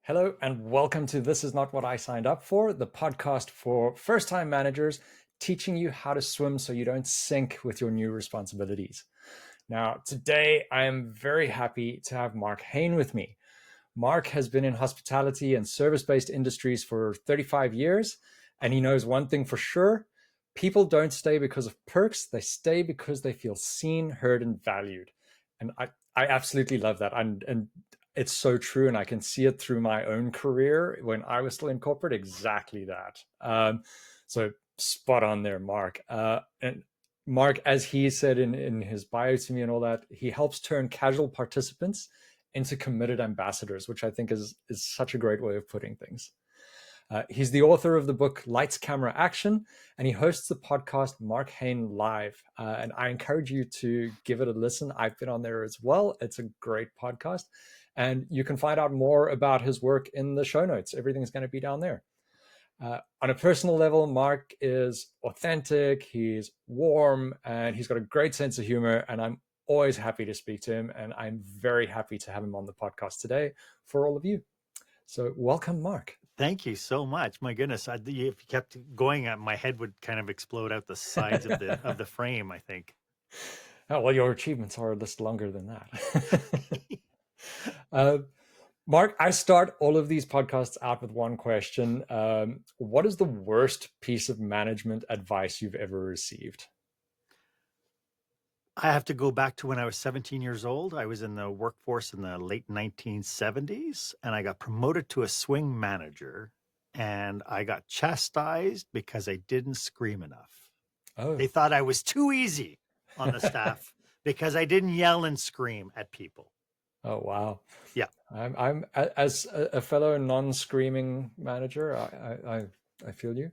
Hello, and welcome to This Is Not What I Signed Up For, the podcast for first time managers teaching you how to swim so you don't sink with your new responsibilities. Now, today I am very happy to have Marc Haine with me. Marc has been in hospitality and service based industries for 35 years, and he knows one thing for sure: people don't stay because of perks, they stay because they feel seen, heard, and valued. And I absolutely love that. And it's so true, and I can see it through my own career when I was still in corporate. Exactly that. So spot on there, Marc. And Marc, as he said in his bio to me and all that, he helps turn casual participants into committed ambassadors, which I think is such a great way of putting things. He's the author of the book Lights, Camera, Action, and he hosts the podcast Marc Haine Live. And I encourage you to give it a listen. I've been on there as well. It's a great podcast. And you can find out more about his work in the show notes. Everything's going to be down there. On a personal level, Marc is authentic, he's warm, and he's got a great sense of humor. And I'm always happy to speak to him. And I'm very happy to have him on the podcast today for all of you. So welcome, Marc. Thank you so much. My goodness, if you kept going, my head would kind of explode out the sides of the frame, I think. Oh, well, your achievements are a list longer than that. Marc, I start all of these podcasts out with one question. What is the worst piece of management advice you've ever received? I have to go back to when I was 17 years old. I was in the workforce in the late 1970s, and I got promoted to a swing manager, and I got chastised because I didn't scream enough. Oh. They thought I was too easy on the staff because I didn't yell and scream at people. Oh, wow. Yeah. I'm as a fellow non-screaming manager, I feel you.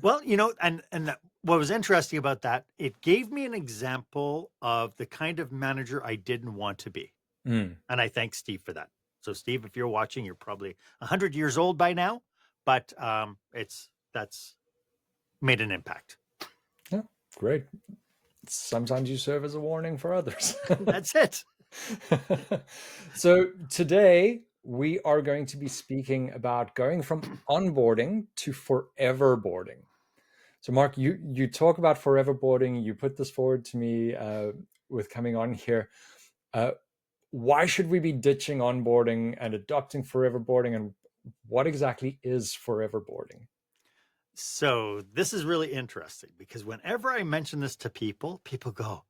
Well, and what was interesting about that, it gave me an example of the kind of manager I didn't want to be. And I thank Steve for that. So Steve, if you're watching, you're probably 100 years old by now, but that's made an impact. Yeah, great. Sometimes you serve as a warning for others. That's it. So today we are going to be speaking about going from onboarding to foreverboarding. So Marc, you talk about foreverboarding. You put this forward to me with coming on here. Why should we be ditching onboarding and adopting foreverboarding, and what exactly is foreverboarding? So this is really interesting because whenever I mention this to people, people go,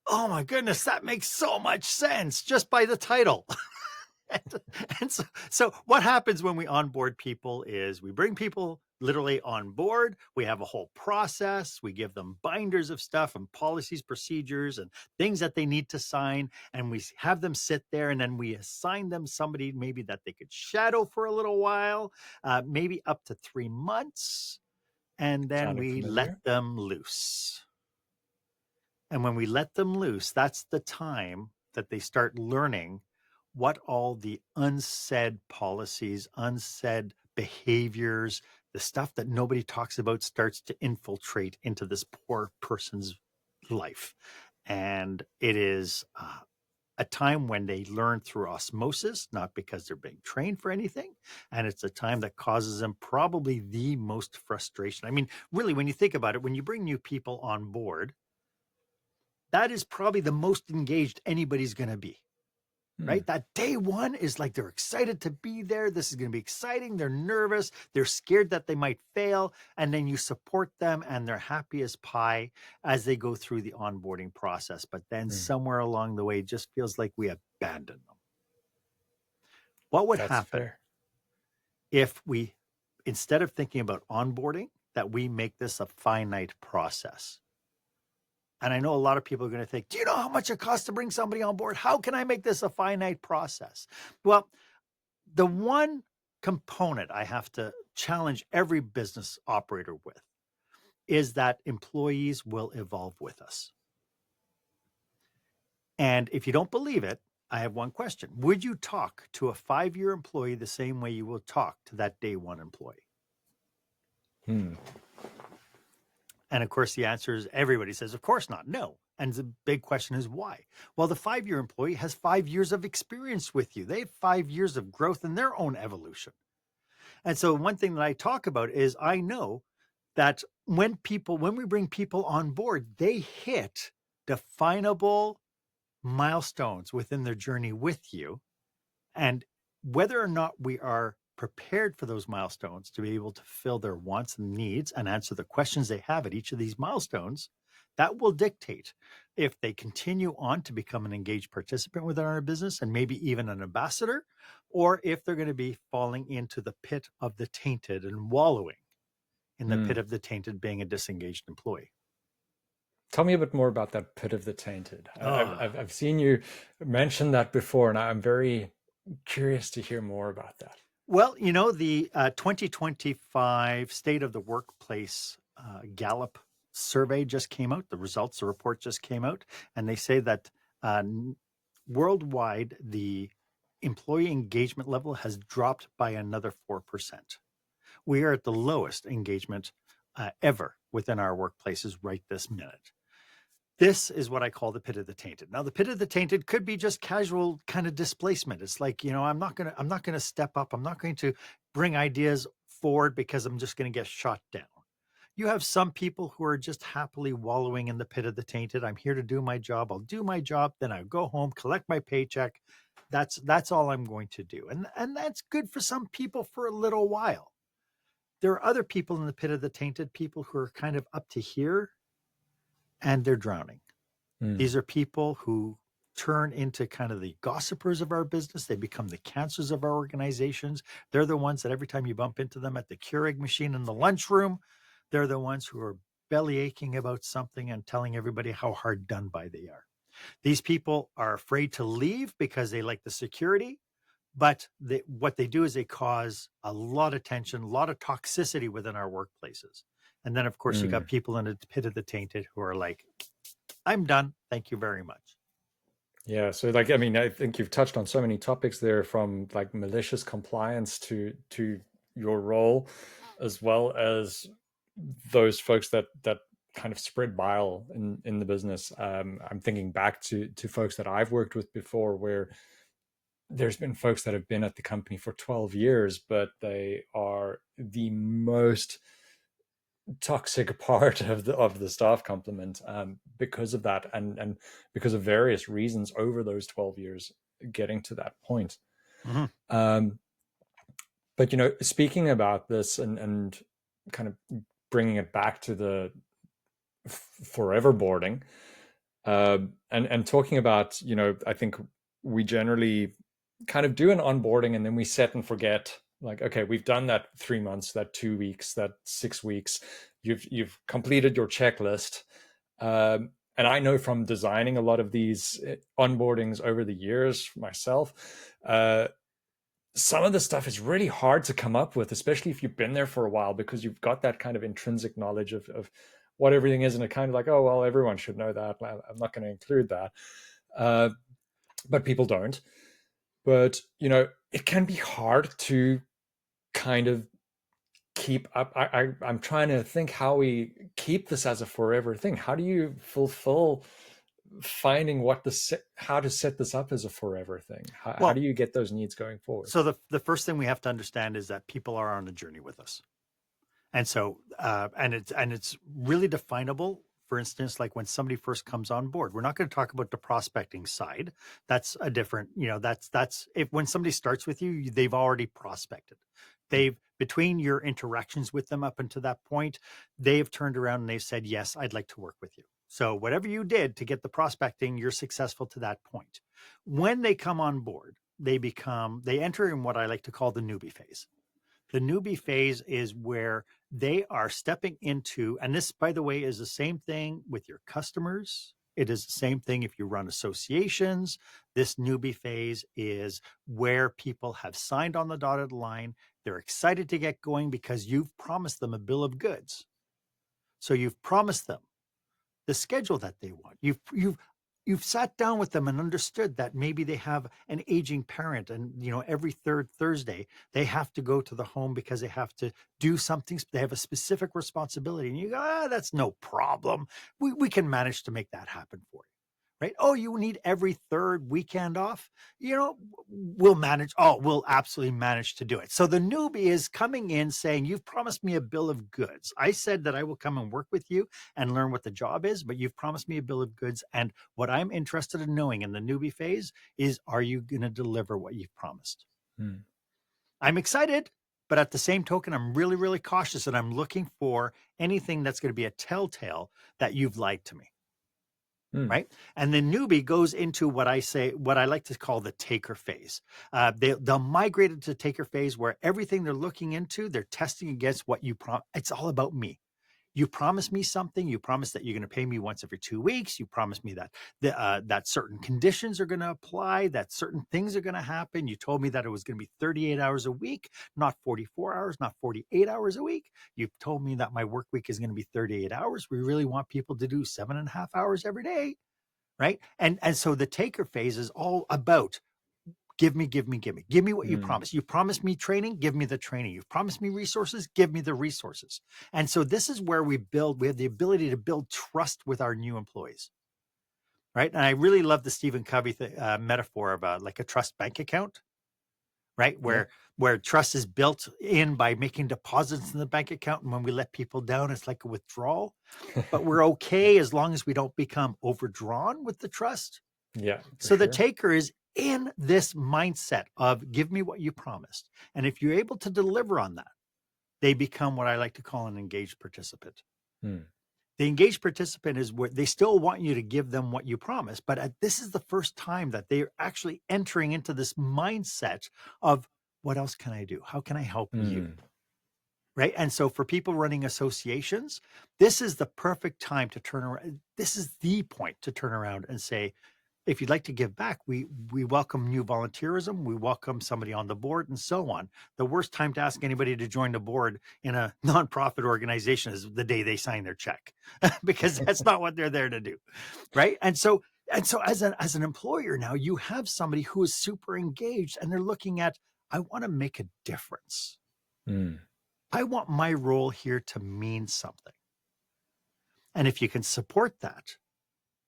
"Oh my goodness, that makes so much sense just by the title." and so what happens when we onboard people is we bring people literally on board. We have a whole process. We give them binders of stuff and policies, procedures, and things that they need to sign. And we have them sit there, and then we assign them somebody maybe that they could shadow for a little while, maybe up to 3 months. And then we let them loose. And when we let them loose, that's the time that they start learning what all the unsaid policies, unsaid behaviors, the stuff that nobody talks about starts to infiltrate into this poor person's life. And it is a time when they learn through osmosis, not because they're being trained for anything. And it's a time that causes them probably the most frustration. I mean, really, when you think about it, when you bring new people on board, that is probably the most engaged anybody's going to be. Right? That day one is like they're excited to be there. This is going to be exciting. They're nervous. They're scared that they might fail. And then you support them and they're happy as pie as they go through the onboarding process. But then somewhere along the way, it just feels like we abandon them. What would happen if we, instead of thinking about onboarding, that we make this a finite process? And I know a lot of people are going to think, do you know how much it costs to bring somebody on board? How can I make this a finite process? Well, the one component I have to challenge every business operator with is that employees will evolve with us. And if you don't believe it, I have one question. Would you talk to a 5-year employee the same way you will talk to that day one employee? And of course, the answer is everybody says, of course not. No, And the big question is why? Well, the 5-year employee has 5 years of experience with you. They have 5 years of growth in their own evolution. And so one thing that I talk about is I know that when we bring people on board, they hit definable milestones within their journey with you. And whether or not we are prepared for those milestones to be able to fill their wants and needs and answer the questions they have at each of these milestones, that will dictate if they continue on to become an engaged participant within our business and maybe even an ambassador, or if they're going to be falling into the pit of the tainted and wallowing in the pit of the tainted, being a disengaged employee. Tell me a bit more about that pit of the tainted. I've seen you mention that before, and I'm very curious to hear more about that. Well, the 2025 State of the Workplace Gallup survey just came out. The report just came out, and they say that worldwide, the employee engagement level has dropped by another 4%. We are at the lowest engagement ever within our workplaces right this minute. This is what I call the pit of the tainted. Now, the pit of the tainted could be just casual kind of displacement. It's like, I'm not going to step up. I'm not going to bring ideas forward because I'm just going to get shot down. You have some people who are just happily wallowing in the pit of the tainted. I'm here to do my job. I'll do my job. Then I'll go home, collect my paycheck. That's all I'm going to do. And that's good for some people for a little while. There are other people in the pit of the tainted, people who are kind of up to here, and they're drowning. These are people who turn into kind of the gossipers of our business. They become the cancers of our organizations. They're the ones that every time you bump into them at the Keurig machine in the lunchroom, they're the ones who are belly aching about something and telling everybody how hard done by they are. These people are afraid to leave because they like the security, but what they do is they cause a lot of tension, a lot of toxicity within our workplaces. And then, of course, you got people in the pit of the tainted who are like, I'm done. Thank you very much. Yeah. So I think you've touched on so many topics there, from like malicious compliance to your role, as well as those folks that kind of spread bile in the business. I'm thinking back to folks that I've worked with before, where there's been folks that have been at the company for 12 years, but they are the most toxic part of the staff complement, because of that, and because of various reasons over those 12 years getting to that point. But speaking about this and kind of bringing it back to the foreverboarding, and talking about, I think we generally kind of do an onboarding and then we set and forget. Like, okay, we've done that 3 months, that 2 weeks, that 6 weeks. You've completed your checklist. And I know from designing a lot of these onboardings over the years myself, some of the stuff is really hard to come up with, especially if you've been there for a while, because you've got that kind of intrinsic knowledge of what everything is. And it kind of like, oh, well, everyone should know that. I'm not going to include that. But people don't. But, it can be hard to kind of keep up. I'm trying to think how we keep this as a forever thing. How do you fulfill finding how to set this up as a forever thing? How do you get those needs going forward? So the first thing we have to understand is that people are on a journey with us. And so, and it's really definable. For instance, like when somebody first comes on board, we're not going to talk about the prospecting side. That's a different, that's if when somebody starts with you, they've already prospected. Between your interactions with them up until that point, they've turned around and they've said, yes, I'd like to work with you. So whatever you did to get the prospecting, you're successful to that point. When they come on board, they enter in what I like to call the newbie phase. The newbie phase is where they are stepping into, and this, by the way, is the same thing with your customers. It is the same thing if you run associations. This newbie phase is where people have signed on the dotted line. They're excited to get going because you've promised them a bill of goods. So you've promised them the schedule that they want. you've sat down with them and understood that maybe they have an aging parent, and every third Thursday they have to go to the home because they have to do something. They have a specific responsibility, and you go, that's no problem. We can manage to make that happen for you. Right? Oh, you need every third weekend off? We'll manage. Oh, we'll absolutely manage to do it. So the newbie is coming in saying, you've promised me a bill of goods. I said that I will come and work with you and learn what the job is, but you've promised me a bill of goods. And what I'm interested in knowing in the newbie phase is, are you going to deliver what you've promised? I'm excited, but at the same token, I'm really, really cautious, and I'm looking for anything that's going to be a telltale that you've lied to me. Right. And the newbie goes into what I like to call the taker phase. They'll migrate into taker phase, where everything they're looking into, they're testing against what you promise. It's all about me. You promise me something. You promise that you're going to pay me once every 2 weeks. You promise me that that certain conditions are going to apply, that certain things are going to happen. You told me that it was going to be 38 hours a week, not 44 hours, not 48 hours a week. You've told me that my work week is going to be 38 hours. We really want people to do 7.5 hours every day. Right. And so the taker phase is all about, give me what you promised. You promised me training, give me the training. You've promised me resources, give me the resources. And so this is where we have the ability to build trust with our new employees. Right. And I really love the Stephen Covey metaphor of like a trust bank account. Right. Where trust is built in by making deposits in the bank account. And when we let people down, it's like a withdrawal. But we're okay as long as we don't become overdrawn with the trust. Yeah. So the taker is in this mindset of, give me what you promised. And if you're able to deliver on that, they become what I like to call an engaged participant. The engaged participant is where they still want you to give them what you promised, but this is the first time that they're actually entering into this mindset of, what else can I do? How can I help you? Right. And so for people running associations, this is the perfect time to turn around. This is the point to turn around and say, if you'd like to give back, we welcome new volunteerism. We welcome somebody on the board and so on. The worst time to ask anybody to join the board in a nonprofit organization is the day they sign their check, because that's not what they're there to do. Right. And so as an employer now, you have somebody who is super engaged, and they're looking at, I want to make a difference. I want my role here to mean something. And if you can support that,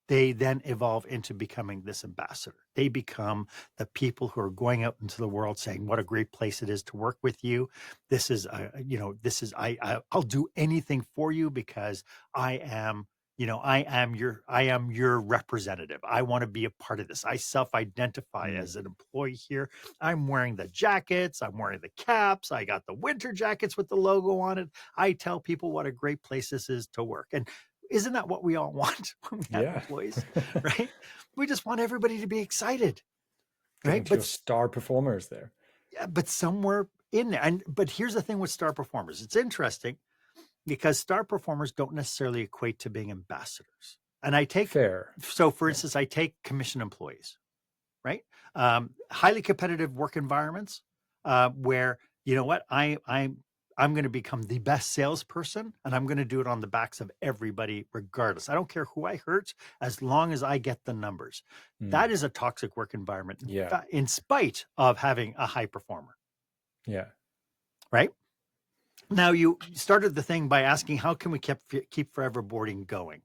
they then evolve into becoming this ambassador. They become the people who are going out into the world saying, what a great place it is to work with you. This is, I'll do anything for you because I am your representative. I want to be a part of this. I self-identify as an employee here. I'm wearing the jackets. I'm wearing the caps. I got the winter jackets with the logo on it. I tell people what a great place this is to work. And isn't that what we all want when we have employees, right? We just want everybody to be excited, right? But star performers there. Yeah, but somewhere in there. But here's the thing with star performers. It's interesting because star performers don't necessarily equate to being ambassadors. And I take fair. So for instance, I take commission employees, right? Highly competitive work environments where, you know what, I'm going to become the best salesperson, and I'm going to do it on the backs of everybody regardless. I don't care who I hurt, as long as I get the numbers. That is a toxic work environment, in spite of having a high performer. Yeah. Right? Now, you started the thing by asking, how can we keep Foreverboarding going?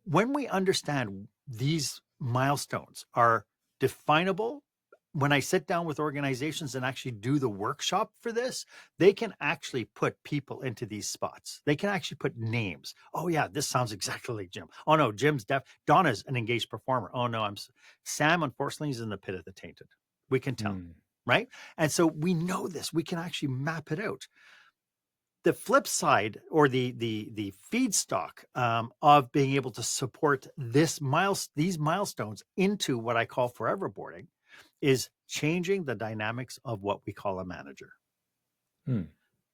When we understand these milestones are definable, when I sit down with organizations and actually do the workshop for this, they can actually put people into these spots. They can actually put names. Oh yeah, this sounds exactly like Jim. Oh no, Donna's an engaged performer. Oh no, Sam, unfortunately, is in the pit of the tainted. We can tell, right? And so we know this. We can actually map it out. The flip side, or the feedstock of being able to support these milestones into what I call Foreverboarding, is changing the dynamics of what we call a manager.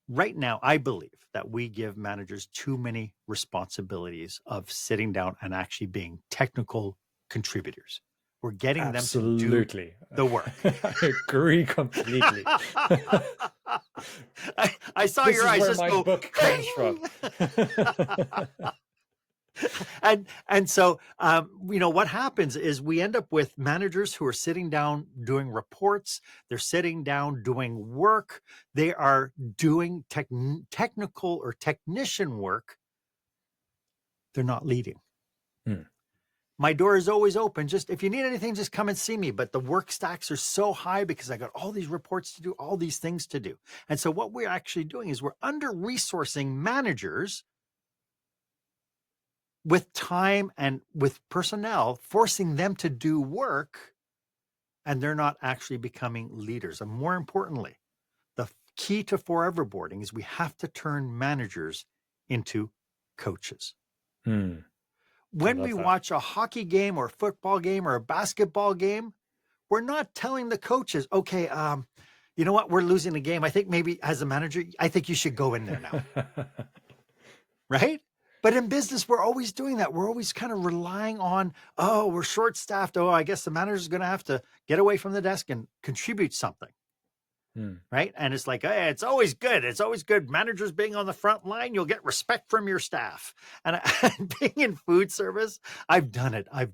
Right now, I believe that we give managers too many responsibilities of sitting down and actually being technical contributors. We're getting them to do the work. I agree completely. I saw your eyes just go. Book comes from. And so, what happens is we end up with managers who are sitting down doing reports. They're sitting down doing work. They are doing technical or technician work. They're not leading. Hmm. My door is always open. Just if you need anything, just come and see me. But the work stacks are so high because I got all these reports to do, all these things to do. And so what we're actually doing is we're under-resourcing managers with time and with personnel, forcing them to do work, and they're not actually becoming leaders. And more importantly, the key to foreverboarding is we have to turn managers into coaches. Hmm. When we watch a hockey game or a football game or a basketball game, we're not telling the coaches, okay, you know what, we're losing the game. I think maybe as a manager, I think you should go in there now. Right? But in business, we're always doing that. We're always kind of relying on, oh, we're short-staffed. Oh, I guess the manager's going to have to get away from the desk and contribute something. Right? And it's like, hey, it's always good. It's always good. Managers being on the front line, you'll get respect from your staff. And being in food service, I've done it. I've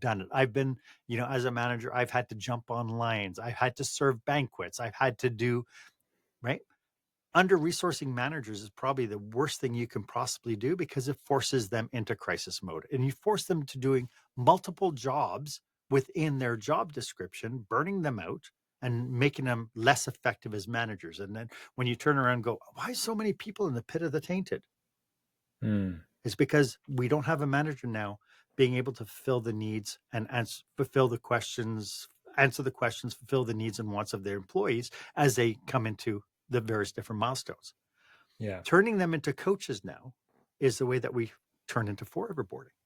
been, as a manager, I've had to jump on lines. I've had to serve banquets. I've had to do, right? Under-resourcing managers is probably the worst thing you can possibly do because it forces them into crisis mode. And you force them to doing multiple jobs within their job description, burning them out and making them less effective as managers. And then when you turn around and go, why so many people in the pit of the tainted? It's because we don't have a manager now being able to fulfill the needs and fulfill the questions, answer the questions, fulfill the needs and wants of their employees as they come into the various different milestones. Yeah. Turning them into coaches now is the way that we turn into foreverboarding.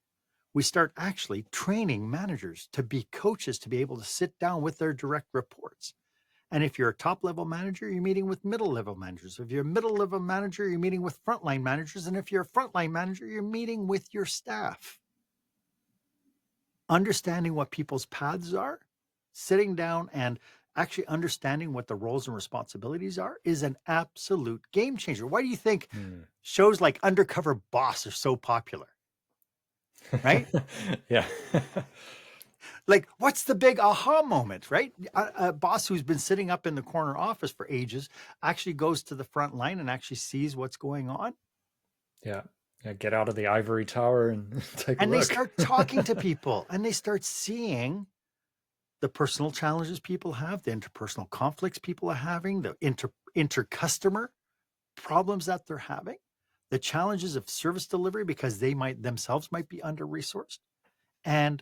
We start actually training managers to be coaches, to be able to sit down with their direct reports. And if you're a top level manager, you're meeting with middle level managers. If you're a middle level manager, you're meeting with frontline managers. And if you're a frontline manager, you're meeting with your staff. Understanding what people's paths are, sitting down and actually understanding what the roles and responsibilities are is an absolute game changer. Why do you think shows like Undercover Boss are so popular? Right? Yeah. Like, what's the big aha moment, right? A boss who's been sitting up in the corner office for ages actually goes to the front line and actually sees what's going on. Yeah. Get out of the ivory tower and take a look. And they start talking to people and they start seeing the personal challenges people have, the interpersonal conflicts people are having, the inter-customer problems that they're having, the challenges of service delivery because they themselves might be under-resourced. And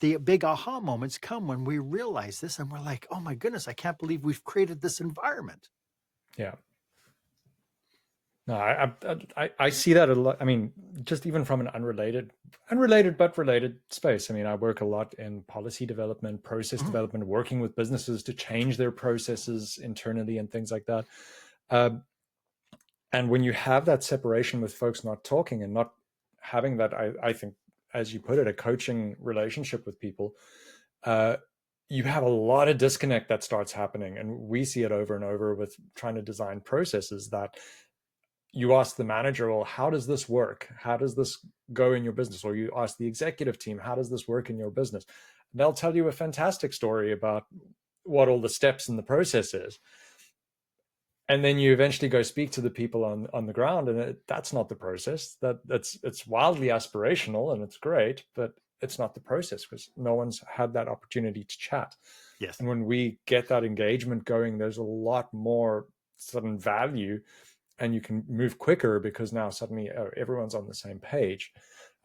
the big aha moments come when we realize this and we're like, oh my goodness, I can't believe we've created this environment. Yeah. No, I see that a lot. I mean, just even from an unrelated but related space. I mean, I work a lot in policy development, process development, working with businesses to change their processes internally and things like that. And when you have that separation with folks not talking and not having that, I think, as you put it, a coaching relationship with people, you have a lot of disconnect that starts happening. And we see it over and over with trying to design processes that you ask the manager, well, how does this work? How does this go in your business? Or you ask the executive team, how does this work in your business? And they'll tell you a fantastic story about what all the steps in the process is. And then you eventually go speak to the people on the ground, and that's not the process. It's wildly aspirational and it's great, but it's not the process because no one's had that opportunity to chat. Yes. And when we get that engagement going, there's a lot more sudden value, and you can move quicker because now suddenly everyone's on the same page.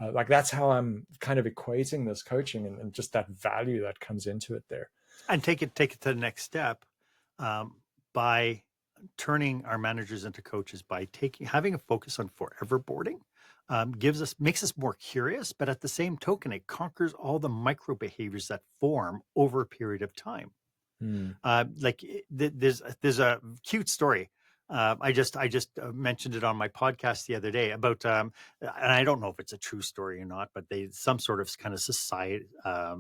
Like that's how I'm kind of equating this coaching and just that value that comes into it there. And take it to the next step by turning our managers into coaches, by having a focus on foreverboarding. Makes us more curious, but at the same token, it conquers all the micro behaviors that form over a period of time. Like there's a cute story. I just mentioned it on my podcast the other day about, and I don't know if it's a true story or not, but some sort of kind of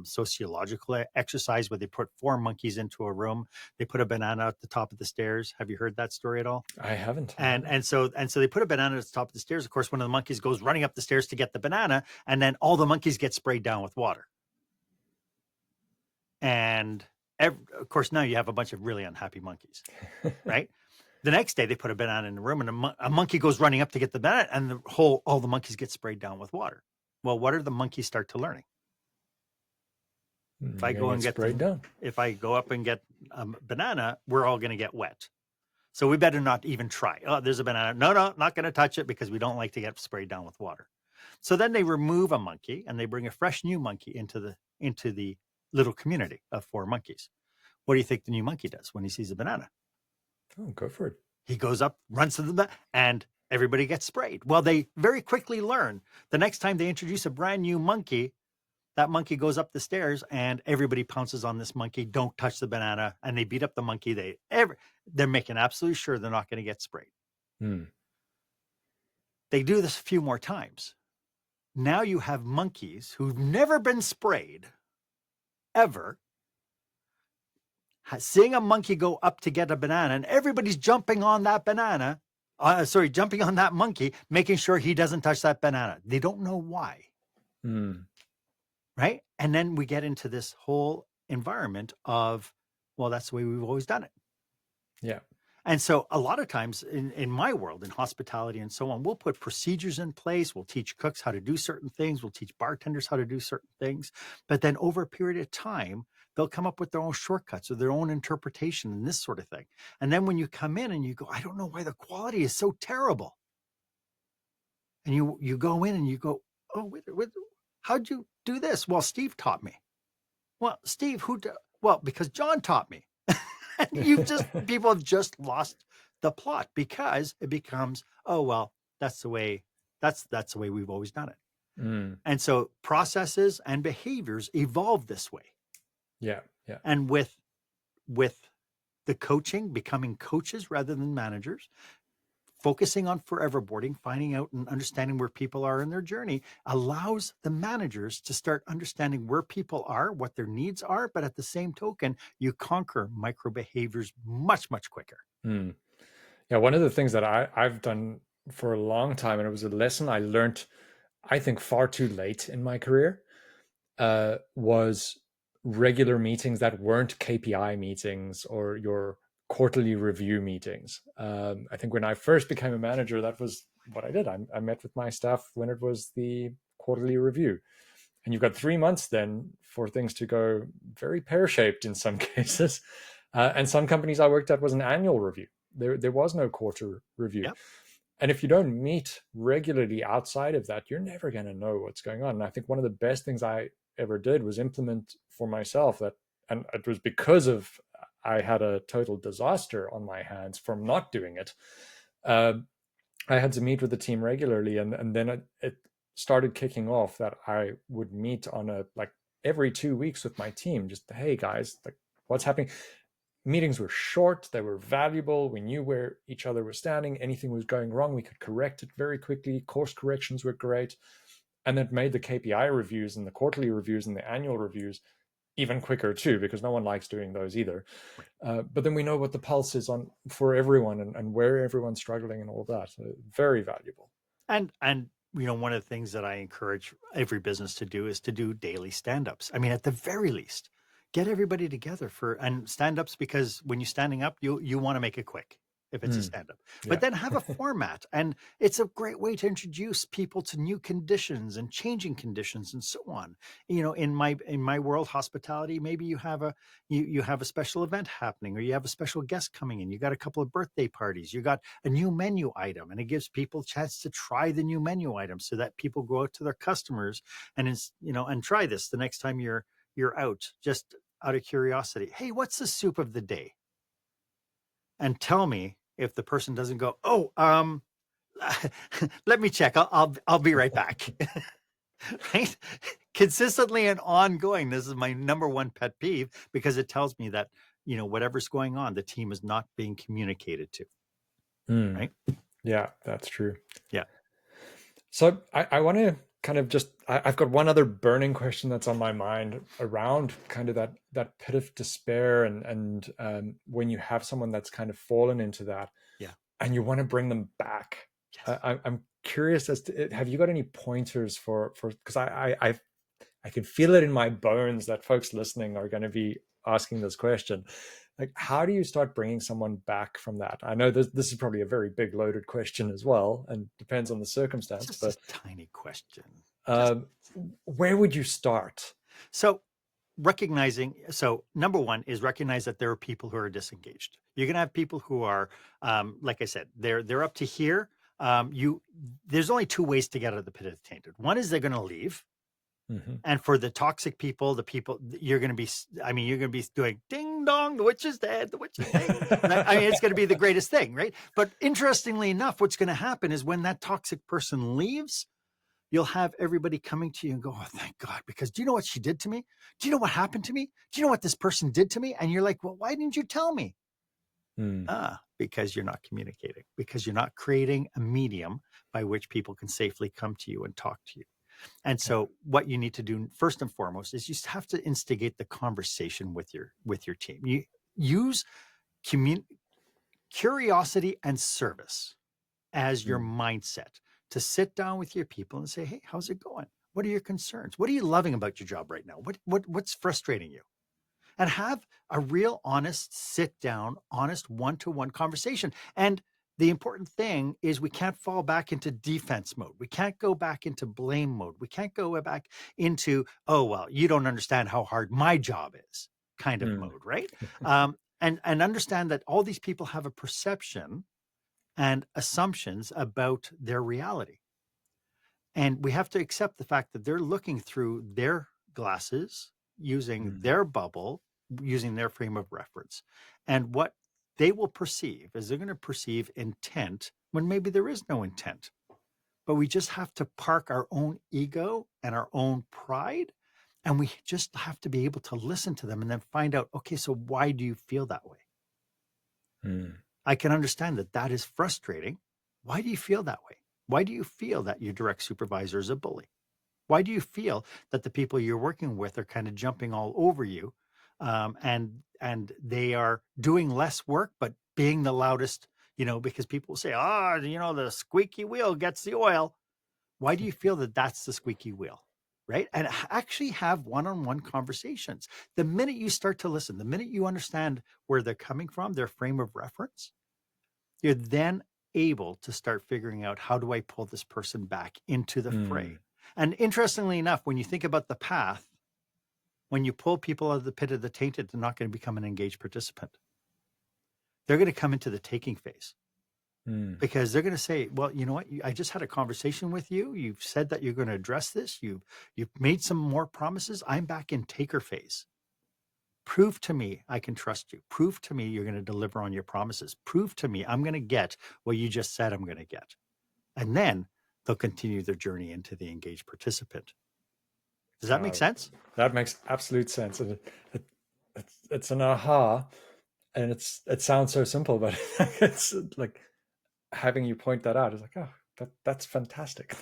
sociological exercise where they put 4 monkeys into a room. They put a banana at the top of the stairs. Have you heard that story at all? I haven't. And so they put a banana at the top of the stairs. Of course, one of the monkeys goes running up the stairs to get the banana, and then all the monkeys get sprayed down with water. And of course, now you have a bunch of really unhappy monkeys, right? The next day, they put a banana in the room, and a monkey goes running up to get the banana, and all the monkeys get sprayed down with water. Well, what do the monkeys start to learning? If I go and if I go up and get a banana, we're all going to get wet. So we better not even try. Oh, there's a banana. No, not going to touch it because we don't like to get sprayed down with water. So then they remove a monkey and they bring a fresh new monkey into the little community of 4 monkeys. What do you think the new monkey does when he sees a banana? Oh, go for it. He goes up, runs to the and everybody gets sprayed. Well, they very quickly learn the next time they introduce a brand new monkey, that monkey goes up the stairs and everybody pounces on this monkey. Don't touch the banana. And they beat up the monkey. They're making absolutely sure they're not going to get sprayed. They do this a few more times. Now you have monkeys who've never been sprayed ever, seeing a monkey go up to get a banana, and everybody's jumping on that jumping on that monkey, making sure he doesn't touch that banana. They don't know why. Right? And then we get into this whole environment of, well, that's the way we've always done it. Yeah. And so a lot of times in my world, in hospitality and so on, we'll put procedures in place. We'll teach cooks how to do certain things. We'll teach bartenders how to do certain things. But then over a period of time, they'll come up with their own shortcuts or their own interpretation and this sort of thing. And then when you come in and you go, I don't know why the quality is so terrible. And you go in and you go, oh, how'd you do this? Well, Steve taught me. Well, Steve, well, because John taught me. People have just lost the plot because it becomes, oh, well, that's the way we've always done it. And so processes and behaviors evolve this way. Yeah. Yeah. And with the coaching, becoming coaches rather than managers, focusing on foreverboarding, finding out and understanding where people are in their journey allows the managers to start understanding where people are, what their needs are. But at the same token, you conquer micro behaviors much, much quicker. Yeah. One of the things that I've done for a long time, and it was a lesson I learned, I think, far too late in my career, was regular meetings that weren't KPI meetings or your quarterly review meetings. I think when I first became a manager, that was what I did. I met with my staff when it was the quarterly review. And you've got 3 months then for things to go very pear-shaped in some cases. And some companies I worked at was an annual review. There was no quarter review. Yep. And if you don't meet regularly outside of that, you're never going to know what's going on. And I think one of the best things I ever did was implement for myself that, and it was because of I had a total disaster on my hands from not doing it. I had to meet with the team regularly, and then it started kicking off that I would meet on every 2 weeks with my team. Just, hey guys, what's happening? Meetings were short, they were valuable. We knew where each other was standing. Anything was going wrong, we could correct it very quickly. Course corrections were great. And it made the KPI reviews and the quarterly reviews and the annual reviews even quicker too, because no one likes doing those either. But then we know what the pulse is for everyone and where everyone's struggling and all that. So very valuable. And one of the things that I encourage every business to do is to do daily stand-ups. I mean, at the very least, get everybody together and stand-ups, because when you're standing up, you want to make it quick if it's a stand-up. But then have a format. And it's a great way to introduce people to new conditions and changing conditions and so on. In my world, hospitality, maybe you have a special event happening, or you have a special guest coming in. You got a couple of birthday parties. You got a new menu item, and it gives people a chance to try the new menu item so that people go out to their customers and try this the next time you're out, just out of curiosity. Hey, what's the soup of the day? And tell me if the person doesn't go, let me check. I'll be right back. Right? Consistently and ongoing. This is my number one pet peeve, because it tells me that, whatever's going on, the team is not being communicated to. Mm. right? Yeah, that's true. Yeah. So I want to kind of just I've got one other burning question that's on my mind around kind of that pit of despair and when you have someone that's kind of fallen into that Yeah. and you want to bring them back. Yes. I'm curious as to have you got any pointers for because I can feel it in my bones that folks listening are going to be asking this question. Like, how do you start bringing someone back from that? I know this is probably a very big loaded question as well, and depends on the It's circumstance. just a But tiny question. Just um, where would you start? so recognizing. So number one is recognize that there are people who are disengaged. You're going to have people who are, like I said, they're up to here. There's only two ways to get out of the pit of the tainted. One is they're going to leave. Mm-hmm. And for the toxic people, the people you're going to be, I mean, you're going to be doing ding dong, the witch is dead, the witch is dead. Right? I mean, it's going to be the greatest thing, right? But interestingly enough, what's going to happen is when that toxic person leaves, you'll have everybody coming to you and go, oh, thank God, because do you know what she did to me? Do you know what happened to me? Do you know what this person did to me? And you're like, well, why didn't you tell me? Mm. Because you're not communicating, because you're not creating a medium by which people can safely come to you and talk to you. And so what you need to do first and foremost is you have to instigate the conversation with your team. You use curiosity and service as your Mm. mindset to sit down with your people and say, hey, how's it going? What are your concerns? What are you loving about your job right now? What's frustrating you? And have a real honest sit down, honest one-to-one conversation. And the important thing is we can't fall back into defense mode. We can't go back into blame mode. We can't go back into, oh, well, you don't understand how hard my job is kind of Mm. mode, right? And understand that all these people have a perception and assumptions about their reality. And we have to accept the fact that they're looking through their glasses, using Mm. their bubble, using their frame of reference. And what they will perceive is they're going to perceive intent when maybe there is no intent. But we just have to park our own ego and our own pride. And we just have to be able to listen to them and then find out, okay, so why do you feel that way? Mm. I can understand that that is frustrating. Why do you feel that way? Why do you feel that your direct supervisor is a bully? Why do you feel that the people you're working with are kind of jumping all over you, and they are doing less work but being the loudest? Because people say, the squeaky wheel gets the oil. Why do you feel that that's the squeaky wheel? Right? And actually have one-on-one conversations. The minute you start to listen, the minute you understand where they're coming from, their frame of reference, you're then able to start figuring out, how do I pull this person back into the fray? Mm. And interestingly enough, when you think about the path, when you pull people out of the pit of the tainted, they're not going to become an engaged participant. They're going to come into the taking phase, Mm. because they're going to say, well, you know what? I just had a conversation with you. You've said that you're going to address this. You've made some more promises. I'm back in taker phase. Prove to me I can trust you. Prove to me you're going to deliver on your promises. Prove to me I'm going to get what you just said I'm going to get. And then they'll continue their journey into the engaged participant. Does that make sense? That makes absolute sense. It's an aha, and it sounds so simple, but it's like having you point that out is like, oh, that's fantastic.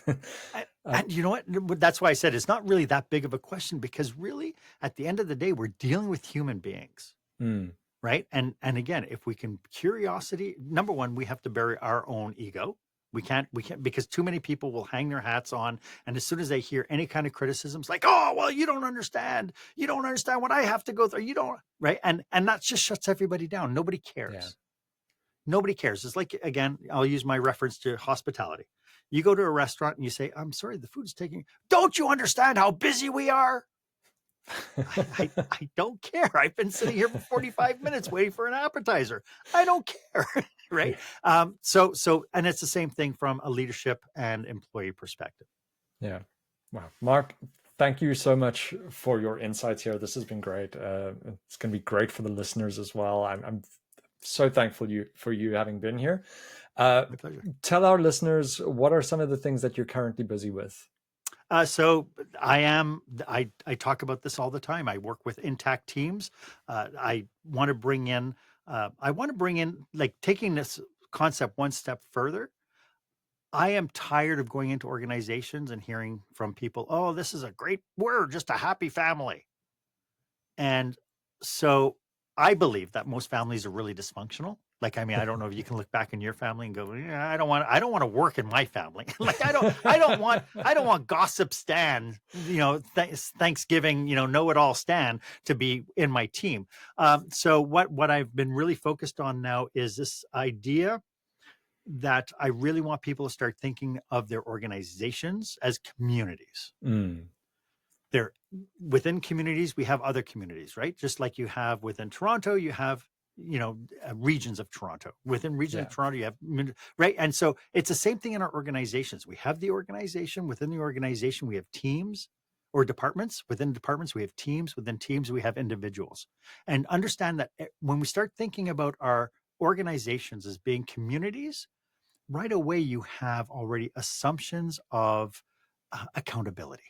And you know what? That's why I said it's not really that big of a question, because really, at the end of the day, we're dealing with human beings. Mm. Right. And again, if we can, curiosity, number one, we have to bury our own ego. We can't, because too many people will hang their hats on. And as soon as they hear any kind of criticisms, like, oh, well, you don't understand. You don't understand what I have to go through. You don't. Right. And that just shuts everybody down. Nobody cares. Yeah. Nobody cares. It's like, again, I'll use my reference to hospitality. You go to a restaurant and you say, I'm sorry, the food's taking, don't you understand how busy we are? I don't care. I've been sitting here for 45 minutes waiting for an appetizer. I don't care. Right. So, and it's the same thing from a leadership and employee perspective. Yeah. Wow. Marc, thank you so much for your insights here. This has been great. It's going to be great for the listeners as well. I'm so thankful for you having been here. My pleasure. Tell our listeners, what are some of the things that you're currently busy with? So I talk about this all the time. I work with intact teams. I want to bring in like taking this concept one step further, I am tired of going into organizations and hearing from people, oh, this is a great, we're just a happy family. And so I believe that most families are really dysfunctional. Like, I mean, I don't know if you can look back in your family and go, yeah, I don't want to work in my family. Like, I don't want gossip Stan, Thanksgiving, know it all Stan to be in my team. So what I've been really focused on now is this idea that I really want people to start thinking of their organizations as communities. They're within communities, we have other communities, right? Just like you have within Toronto, you have, regions of Toronto. Within regions of Toronto, you have, right? And so it's the same thing in our organizations. We have the organization. Within the organization, we have teams or departments. Within departments, we have teams. Within teams, we have individuals. And understand that when we start thinking about our organizations as being communities, right away, you have already assumptions of accountability.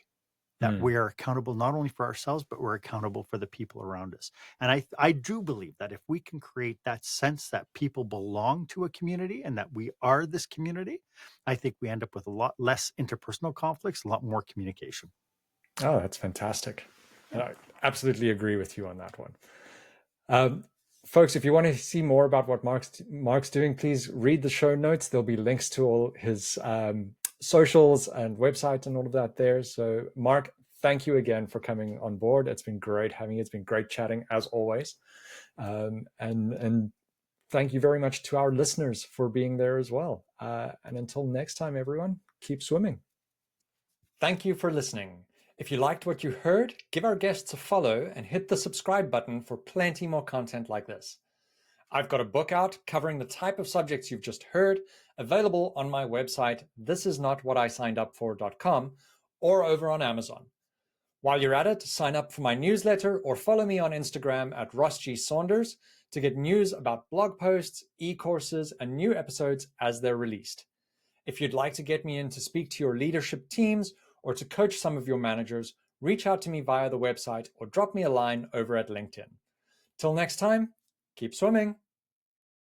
That we are accountable not only for ourselves, but we're accountable for the people around us. And I do believe that if we can create that sense that people belong to a community and that we are this community, I think we end up with a lot less interpersonal conflicts, a lot more communication. Oh, that's fantastic. I absolutely agree with you on that one. Folks, if you want to see more about what Marc's doing, please read the show notes. There'll be links to all his socials and website and all of that there. So Marc, thank you again for coming on board. It's been great having you. It's been great chatting as always. And thank you very much to our listeners for being there as well. And until next time, everyone, keep swimming. Thank you for listening. If you liked what you heard, give our guests a follow and hit the subscribe button for plenty more content like this. I've got a book out covering the type of subjects you've just heard, available on my website, thisisnotwhatisiguredupfor.com, or over on Amazon. While you're at it, sign up for my newsletter or follow me on Instagram at @RossG_Saunders to get news about blog posts, e-courses, and new episodes as they're released. If you'd like to get me in to speak to your leadership teams or to coach some of your managers, reach out to me via the website or drop me a line over at LinkedIn. Till next time, keep swimming.